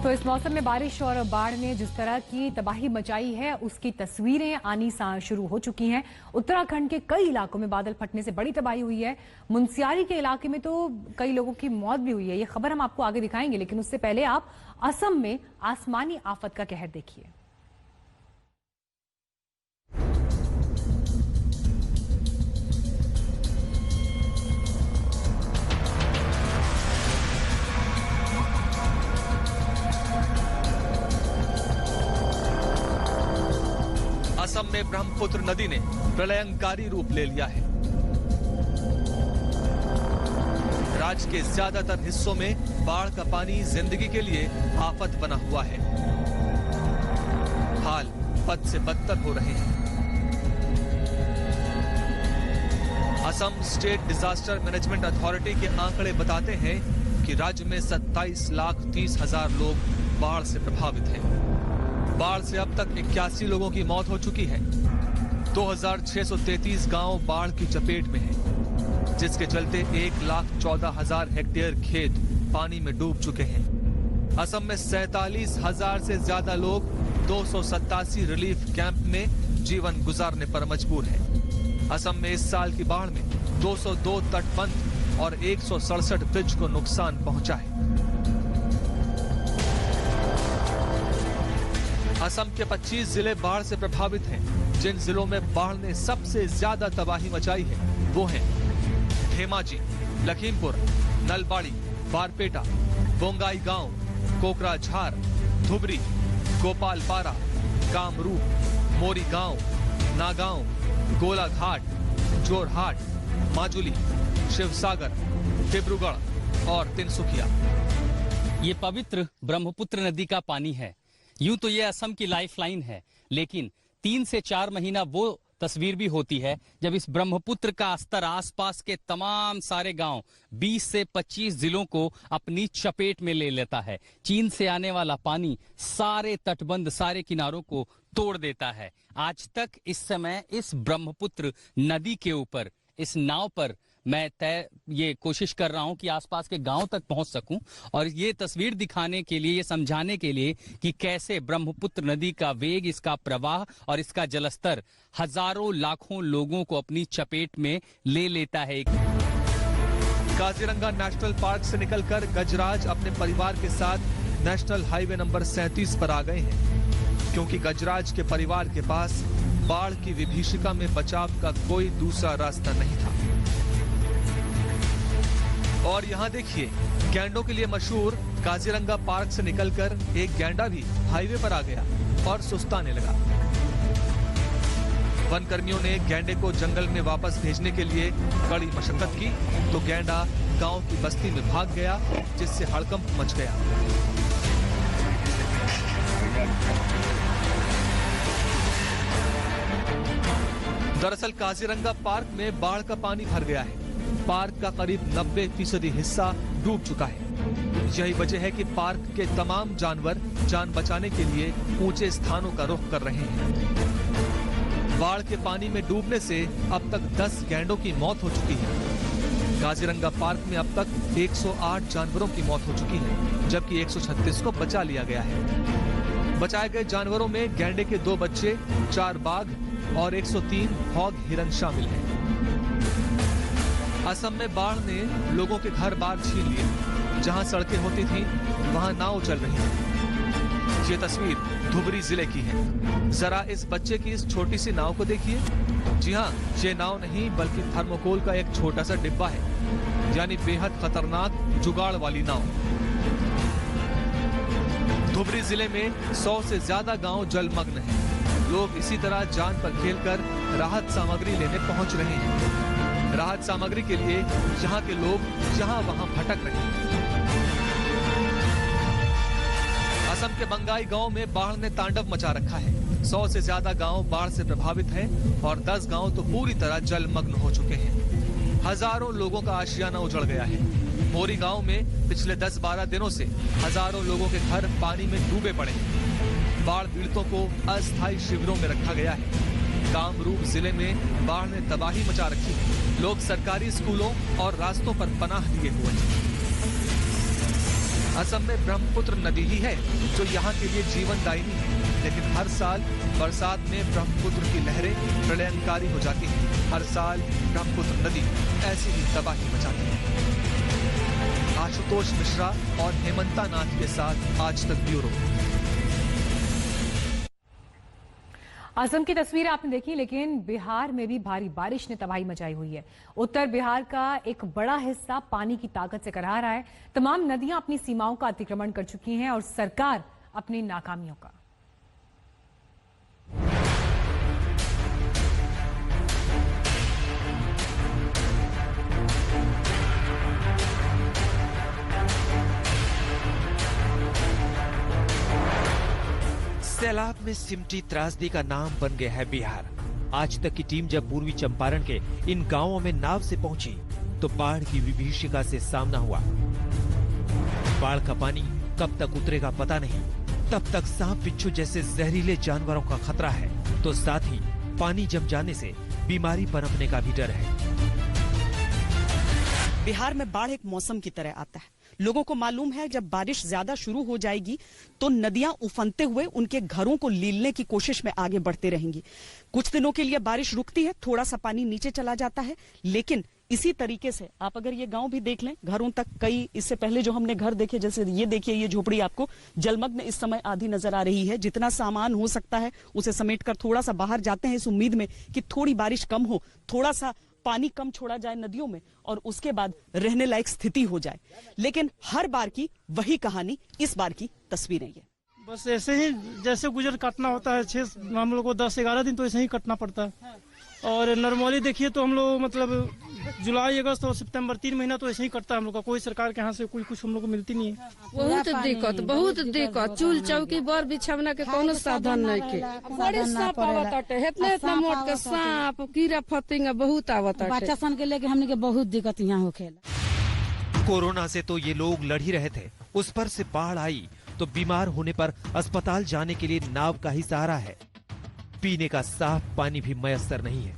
तो इस मौसम में बारिश और बाढ़ ने जिस तरह की तबाही मचाई है उसकी तस्वीरें आनी शुरू हो चुकी हैं। उत्तराखंड के कई इलाकों में बादल फटने से बड़ी तबाही हुई है। मुनस्यारी के इलाके में तो कई लोगों की मौत भी हुई है। ये खबर हम आपको आगे दिखाएंगे, लेकिन उससे पहले आप असम में आसमानी आफत का कहर देखिए। असम में ब्रह्मपुत्र नदी ने प्रलयंकारी रूप ले लिया है। राज्य के ज्यादातर हिस्सों में बाढ़ का पानी जिंदगी के लिए आफत बना हुआ है। हाल बद से बदतर हो रहे हैं। Assam state disaster management authority के आंकड़े बताते हैं कि राज्य में 27,30,000 लोग बाढ़ से प्रभावित हैं। बाढ़ से अब तक 81 लोगों की मौत हो चुकी है। 2,633 गांव बाढ़ की चपेट में हैं, जिसके चलते 1,14,000 हेक्टेयर खेत पानी में डूब चुके हैं। असम में 47,000 से ज्यादा लोग 287 रिलीफ कैंप में जीवन गुजारने पर मजबूर हैं। असम में इस साल की बाढ़ में 202 तटबंध और 167 ब्रिज को नुकसान पहुंचा है। असम के 25 जिले बाढ़ से प्रभावित हैं। जिन जिलों में बाढ़ ने सबसे ज्यादा तबाही मचाई है वो हैं धेमाजी, लखीमपुर, नलबाड़ी, बारपेटा, बोंगाईगांव, कोकराझार, धुबरी, गोपालपारा, कामरूप, मोरीगांव, नागांव, गोलाघाट, जोरहाट, माजुली, शिवसागर, डिब्रूगढ़ और तिनसुकिया। ये पवित्र ब्रह्मपुत्र नदी का पानी है। यूं तो ये असम की लाइफलाइन है, लेकिन 3 से 4 महीना वो तस्वीर भी होती है जब इस ब्रह्मपुत्र का स्तर आसपास के तमाम सारे गांव 20 से 25 जिलों को अपनी चपेट में ले लेता है। चीन से आने वाला पानी सारे तटबंध, सारे किनारों को तोड़ देता है। आज तक इस समय इस ब्रह्मपुत्र नदी के ऊपर इस नाव पर मैं ये कोशिश कर रहा हूं कि आसपास के गांव तक पहुंच सकूं और ये तस्वीर दिखाने के लिए, ये समझाने के लिए कि कैसे ब्रह्मपुत्र नदी का वेग, इसका प्रवाह और इसका जलस्तर हजारों लाखों लोगों को अपनी चपेट में ले लेता है। काजीरंगा नेशनल पार्क से निकलकर गजराज अपने परिवार के साथ नेशनल हाईवे नंबर 37 पर आ गए हैं, क्योंकि गजराज के परिवार के पास बाढ़ की विभीषिका में बचाव का कोई दूसरा रास्ता नहीं था। और यहाँ देखिए, गैंडों के लिए मशहूर काजीरंगा पार्क से निकलकर एक गैंडा भी हाईवे पर आ गया और सुस्ताने लगा। वन कर्मियों ने गैंडे को जंगल में वापस भेजने के लिए कड़ी मशक्कत की, तो गैंडा गांव की बस्ती में भाग गया, जिससे हड़कंप मच गया। दरअसल काजीरंगा पार्क में बाढ़ का पानी भर गया है। पार्क का करीब 90% हिस्सा डूब चुका है। यही वजह है कि पार्क के तमाम जानवर जान बचाने के लिए ऊंचे स्थानों का रुख कर रहे हैं। बाढ़ के पानी में डूबने से अब तक 10 गैंडों की मौत हो चुकी है। काजीरंगा पार्क में अब तक 108 जानवरों की मौत हो चुकी है, जबकि 136 को बचा लिया गया है। बचाए गए जानवरों में गैंडे के 2 बच्चे, 4 बाघ और 103 हॉग हिरन शामिल हैं। असम में बाढ़ ने लोगों के घर बार छीन लिए। जहां सड़कें होती थीं, वहां नाव चल रही है। ये तस्वीर धुबरी जिले की है। जरा इस बच्चे की इस छोटी सी नाव को देखिए। जी हाँ, ये नाव नहीं बल्कि थर्मोकोल का एक छोटा सा डिब्बा है, यानी बेहद खतरनाक जुगाड़ वाली नाव। धुबरी जिले में 100 से ज्यादा गांव जलमग्न हैं। लोग इसी तरह जान पर खेलकर राहत सामग्री लेने पहुंच रहे हैं। राहत सामग्री के लिए यहाँ के लोग यहाँ वहाँ भटक रहे हैं। असम के बंगाई गांव में बाढ़ ने तांडव मचा रखा है। 100 से ज्यादा गांव बाढ़ से प्रभावित हैं और 10 गांव तो पूरी तरह जलमग्न हो चुके हैं। हजारों लोगों का आशियाना उजड़ गया है। मोरी गांव में पिछले 10-12 दिनों से हजारों लोगों के घर पानी में डूबे पड़े हैं। बाढ़ पीड़ितों को अस्थायी शिविरों में रखा गया है। कामरूप जिले में बाढ़ ने तबाही मचा रखी है। लोग सरकारी स्कूलों और रास्तों पर पनाह लिए हुए हैं। असम में ब्रह्मपुत्र नदी ही है जो यहाँ के लिए जीवनदायिनी है, लेकिन हर साल बरसात में ब्रह्मपुत्र की लहरें प्रलयंकारी हो जाती हैं। हर साल ब्रह्मपुत्र नदी ऐसी ही तबाही मचाती है। आशुतोष मिश्रा और हेमंता नाथ के साथ आज तक ब्यूरो। असम की तस्वीरें आपने देखी, लेकिन बिहार में भी भारी बारिश ने तबाही मचाई हुई है। उत्तर बिहार का एक बड़ा हिस्सा पानी की ताकत से करहा रहा है। तमाम नदियां अपनी सीमाओं का अतिक्रमण कर चुकी हैं और सरकार अपनी नाकामियों का। सैलाब में सिमटी त्रासदी का नाम बन गया है बिहार। आज तक की टीम जब पूर्वी चंपारण के इन गांवों में नाव से पहुंची तो बाढ़ की विभीषिका से सामना हुआ। बाढ़ का पानी कब तक उतरेगा पता नहीं, तब तक सांप बिच्छू जैसे जहरीले जानवरों का खतरा है, तो साथ ही पानी जम जाने से बीमारी पनपने का भी डर है। बिहार में बाढ़ एक मौसम की तरह आता है। लोगों को मालूम है जब बारिश ज्यादा शुरू हो जाएगी तो नदियां उफनते हुए उनके घरों को लीलने की कोशिश में आगे बढ़ते रहेंगी। कुछ दिनों के लिए बारिश रुकती है, थोड़ा सा पानी नीचे चला जाता है, लेकिन इसी तरीके से आप अगर ये गांव भी देख लें, घरों तक कई इससे पहले जो हमने घर देखे, जैसे ये देखिए, ये झोपड़ी आपको जलमग्न इस समय आधी नजर आ रही है। जितना सामान हो सकता है उसे समेटकर थोड़ा सा बाहर जाते हैं इस उम्मीद में कि थोड़ी बारिश कम हो, थोड़ा सा पानी कम छोड़ा जाए नदियों में और उसके बाद रहने लायक स्थिति हो जाए। लेकिन हर बार की वही कहानी, इस बार की तस्वीरें ये। बस ऐसे ही जैसे गुजर काटना होता है, 6 हम लोग को 10-11 दिन तो ऐसे ही कटना पड़ता है। और नॉर्मली देखिए तो हम लोग मतलब जुलाई, अगस्त और सितंबर 3 महीना तो ऐसे ही कटता है हम लोग का। कोई सरकार के यहाँ से कोई कुछ हम लोग को मिलती नहीं है। बहुत दिक्कत चूल चौकी बर बिछवना के कोनो साधन नहीं के। बड़ी सांप आवत है, इतना मोट के सांप, कीड़ा फतिंगा बहुत आवत है। बच्चा सन के लेके हमने के बहुत दिक्कत यहाँ होखेला। कोरोना से तो ये लोग लड़ ही रहे थे, उस पर से बाढ़ आई तो बीमार होने पर अस्पताल जाने के लिए नाव का ही सहारा है। पीने का साफ पानी भी मयसर नहीं है।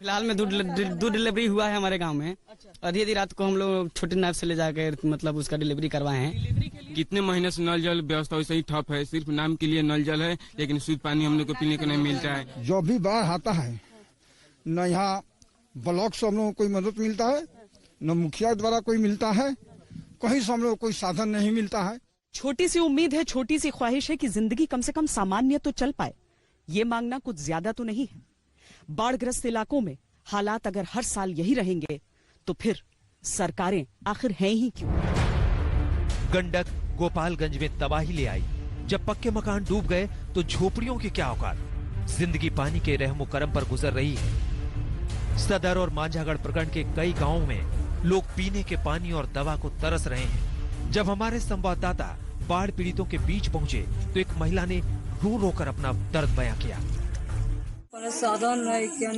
फिलहाल में दूध डिलीवरी हुआ है हमारे गांव में। आधी रात को हम लोग छोटे नाव से ले जाकर मतलब उसका डिलीवरी करवाए हैं। कितने महीने से नल जल व्यवस्था वैसे ही ठप है, सिर्फ नाम के लिए नल जल है, लेकिन शुद्ध पानी हम लोग को पीने को नहीं मिलता है। जो भी बाढ़ आता है न यहाँ ब्लॉक से हम लोग को कोई मदद मिलता है, न मुखिया द्वारा कोई मिलता है, कहीं से हम लोग कोई साधन नहीं मिलता है। छोटी सी उम्मीद है, छोटी सी ख्वाहिश है कि जिंदगी कम से कम सामान्य तो चल पाए। ये मांगना कुछ ज्यादा तो नहीं है। बाढ़ग्रस्त इलाकों में हालात अगर हर साल यही रहेंगे तो फिर सरकारें आखिर हैं ही क्यों? गंडक गोपालगंज में तबाही ले आई। जब पक्के मकान डूब गए तो झोपड़ियों की क्या औकात। जिंदगी पानी के रहमो करम पर गुजर रही है। सदर और मांझागढ़ प्रखंड के कई गांवों में लोग पीने के पानी और दवा को तरस रहे हैं। जब हमारे संवाददाता बाढ़ पीड़ितों के बीच पहुंचे तो एक महिला ने रो रो कर अपना दर्द बयां किया। साधन नहीं किया,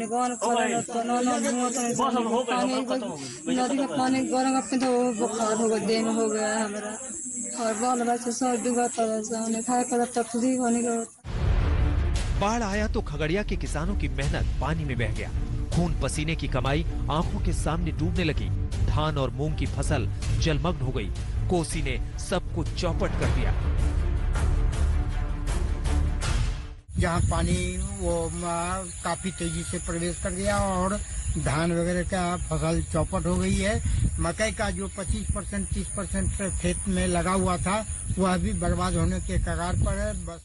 नदी में पानी गरम तो बुखार हो गया, देह में हो गया है हमारा, और बाल बच्चे सब डूबा खाए तकलीफ होने का। बाढ़ आया तो खगड़िया के किसानों की मेहनत पानी में बह गया। खून पसीने की कमाई आंखों के सामने डूबने लगी। धान और मूंग की फसल जलमग्न हो गई। कोसी ने सबको चौपट कर दिया। जहाँ पानी वो काफी तेजी से प्रवेश कर गया और धान वगैरह का फसल चौपट हो गई है। मकई का जो 25% 30% खेत में लगा हुआ था वह भी बर्बाद होने के कगार पर है। बस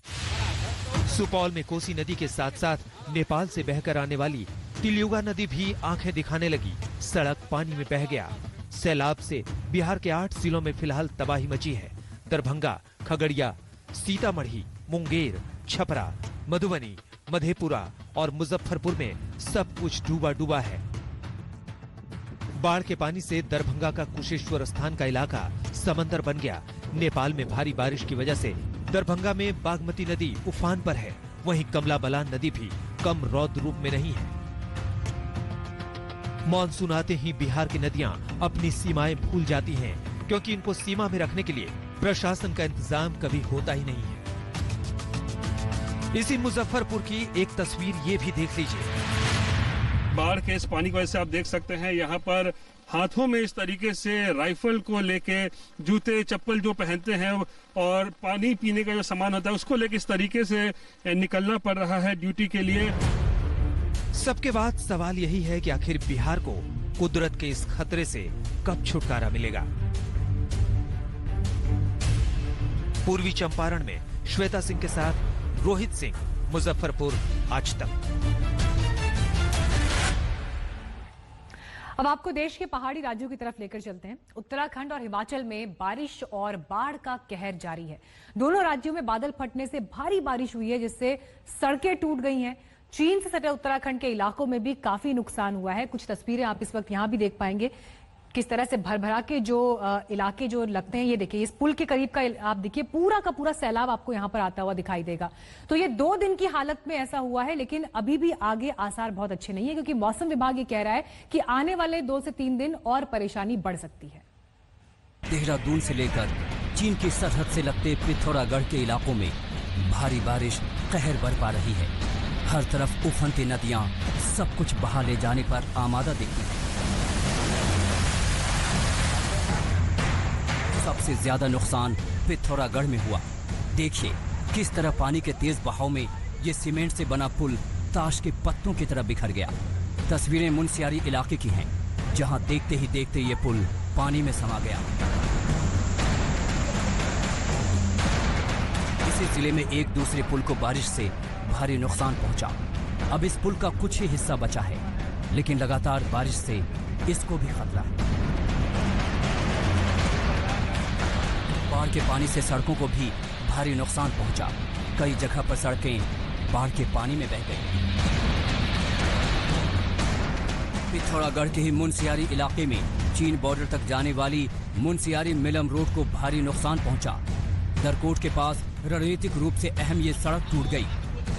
सुपौल में कोसी नदी के साथ साथ नेपाल से बहकर आने वाली तिलियुगा नदी भी आंखें दिखाने लगी। सड़क पानी में बह गया। सैलाब से बिहार के 8 जिलों में फिलहाल तबाही मची है। दरभंगा, खगड़िया, सीतामढ़ी, मुंगेर, छपरा, मधुबनी, मधेपुरा और मुजफ्फरपुर में सब कुछ डूबा डूबा है। बाढ़ के पानी से दरभंगा का कुशेश्वर स्थान का इलाका समंदर बन गया। नेपाल में भारी बारिश की वजह से दरभंगा में बागमती नदी उफान पर है। वहीं कमला बलान नदी भी कम रौद्र रूप में नहीं है। मानसून आते ही बिहार की नदियां अपनी सीमाएं भूल जाती हैं, क्योंकि इनको सीमा में रखने के लिए प्रशासन का इंतजाम कभी होता ही नहीं है। इसी मुजफ्फरपुर की एक तस्वीर ये भी देख लीजिए। बाढ़ के इस पानी की वजह से आप देख सकते हैं यहाँ पर हाथों में इस तरीके से राइफल को लेके, जूते चप्पल जो पहनते हैं और पानी पीने का जो सामान होता है उसको लेके इस तरीके से निकलना पड़ रहा है ड्यूटी के लिए। सबके बाद सवाल यही है कि आखिर बिहार को कुदरत के इस खतरे से कब छुटकारा मिलेगा। पूर्वी चंपारण में श्वेता सिंह के साथ रोहित सिंह, मुजफ्फरपुर, आज तक। अब आपको देश के पहाड़ी राज्यों की तरफ लेकर चलते हैं। उत्तराखंड और हिमाचल में बारिश और बाढ़ का कहर जारी है। दोनों राज्यों में बादल फटने से भारी बारिश हुई है, जिससे सड़कें टूट गई हैं। चीन से सटे उत्तराखंड के इलाकों में भी काफी नुकसान हुआ है। कुछ तस्वीरें आप इस वक्त यहां भी देख पाएंगे, किस तरह से भरभरा के जो इलाके जो लगते हैं। ये देखिए, इस पुल के करीब का आप देखिए, पूरा का पूरा सैलाब आपको यहां पर आता हुआ दिखाई देगा। तो ये 2 दिन की हालत में ऐसा हुआ है, लेकिन अभी भी आगे आसार बहुत अच्छे नहीं है, क्योंकि मौसम विभाग ये कह रहा है कि आने वाले 2 से 3 दिन और परेशानी बढ़ सकती है। देहरादून से लेकर चीन की सरहद से लगते पिथौरागढ़ के इलाकों में भारी बारिश कहर बरपा रही है। हर तरफ उफनती नदियां सब कुछ बहा ले जाने पर आमादा दिखती है। सबसे ज्यादा नुकसान पिथौरागढ़ में हुआ। देखिए किस तरह पानी के तेज बहाव में ये सीमेंट से बना पुल ताश के पत्तों की तरह बिखर गया। तस्वीरें मुनस्यारी इलाके की हैं, जहां देखते ही देखते ये पुल पानी में समा गया। इसी जिले में एक दूसरे पुल को बारिश से भारी नुकसान पहुंचा। अब इस पुल का कुछ ही हिस्सा बचा है, लेकिन लगातार बारिश से इसको भी खतरा है। बाढ़ के पानी से सड़कों को भी भारी नुकसान पहुंचा। कई जगह पर सड़कें बाढ़ के पानी में बह गई। पिथौरागढ़ के ही मुनस्यारी इलाके में चीन बॉर्डर तक जाने वाली मुनस्यारी मिलम रोड को भारी नुकसान पहुंचा। दरकोट के पास रणनीतिक रूप से अहम ये सड़क टूट गई।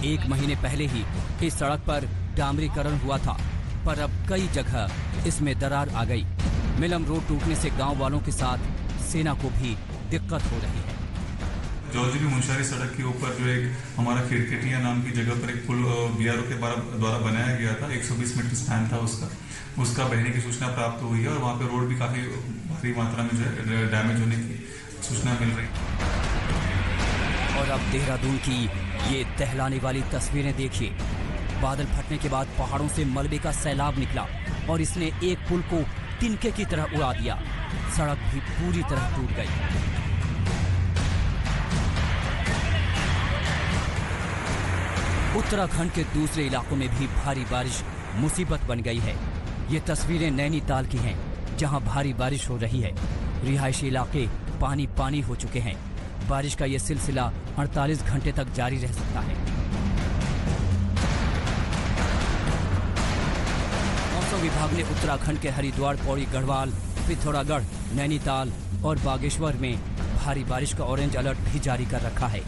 1 महीने पहले ही इस सड़क पर डामरीकरण हुआ था, पर अब कई जगह इसमें दरार आ गई। मिलम रोड टूटने से गांव वालों के साथ सेना को भी दिक्कत हो रही है। जौजी भी मुनस्यारी सड़क के ऊपर जो एक हमारा खिड़केटिया नाम की जगह पर एक पुल बीआरओ के द्वारा बनाया गया था। 120 मीटर स्पैन था उसका बहने की सूचना प्राप्त हुई है और वहाँ पे रोड भी काफी भारी मात्रा में जो है डैमेज होने की सूचना मिल रही है। और अब देहरादून की ये दहलाने वाली तस्वीरें देखिए। बादल फटने के बाद पहाड़ों से मलबे का सैलाब निकला और इसने एक पुल को तिनके की तरह उड़ा दिया। सड़क भी पूरी तरह टूट गई। उत्तराखंड के दूसरे इलाकों में भी भारी बारिश मुसीबत बन गई है। ये तस्वीरें नैनीताल की हैं, जहां भारी बारिश हो रही है। रिहायशी इलाके पानी पानी हो चुके हैं। बारिश का ये सिलसिला 48 घंटे तक जारी रह सकता है। मौसम विभाग ने उत्तराखंड के हरिद्वार, पौड़ी, गढ़वाल, पिथौरागढ़, नैनीताल और बागेश्वर में भारी बारिश का ऑरेंज अलर्ट भी जारी कर रखा है,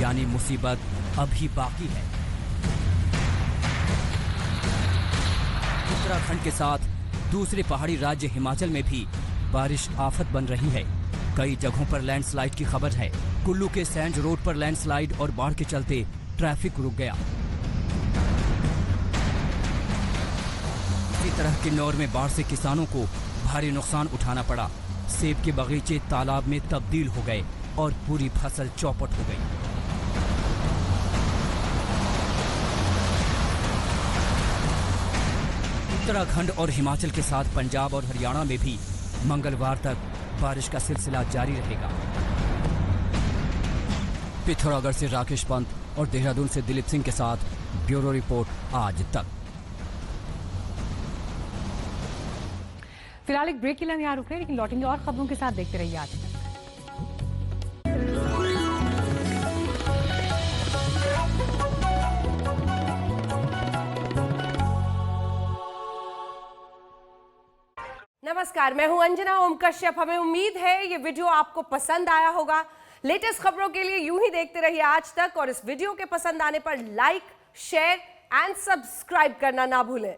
यानी मुसीबत अभी बाकी है। उत्तराखंड के साथ दूसरे पहाड़ी राज्य हिमाचल में भी बारिश आफत बन रही है। कई जगहों पर लैंडस्लाइड की खबर है। कुल्लू के सैंज रोड पर लैंडस्लाइड और बाढ़ के चलते ट्रैफिक रुक गया। इसी तरह किन्नौर में बाढ़ से किसानों को भारी नुकसान उठाना पड़ा। सेब के बगीचे तालाब में तब्दील हो गए और पूरी फसल चौपट हो गई। उत्तराखंड और हिमाचल के साथ पंजाब और हरियाणा में भी मंगलवार तक बारिश का सिलसिला जारी रहेगा। पिथौरागढ़ से राकेश पंत और देहरादून से दिलीप सिंह के साथ ब्यूरो रिपोर्ट आज तक। फिलहाल एक ब्रेक के लिए हम यहाँ रुक रहे हैं, लेकिन लौटेंगे और खबरों के साथ। देखते रहिए आज तक। नमस्कार, मैं हूं अंजना ओम कश्यप। हमें उम्मीद है ये वीडियो आपको पसंद आया होगा। लेटेस्ट खबरों के लिए यूं ही देखते रहिए आज तक, और इस वीडियो के पसंद आने पर लाइक, शेयर एंड सब्सक्राइब करना ना भूलें।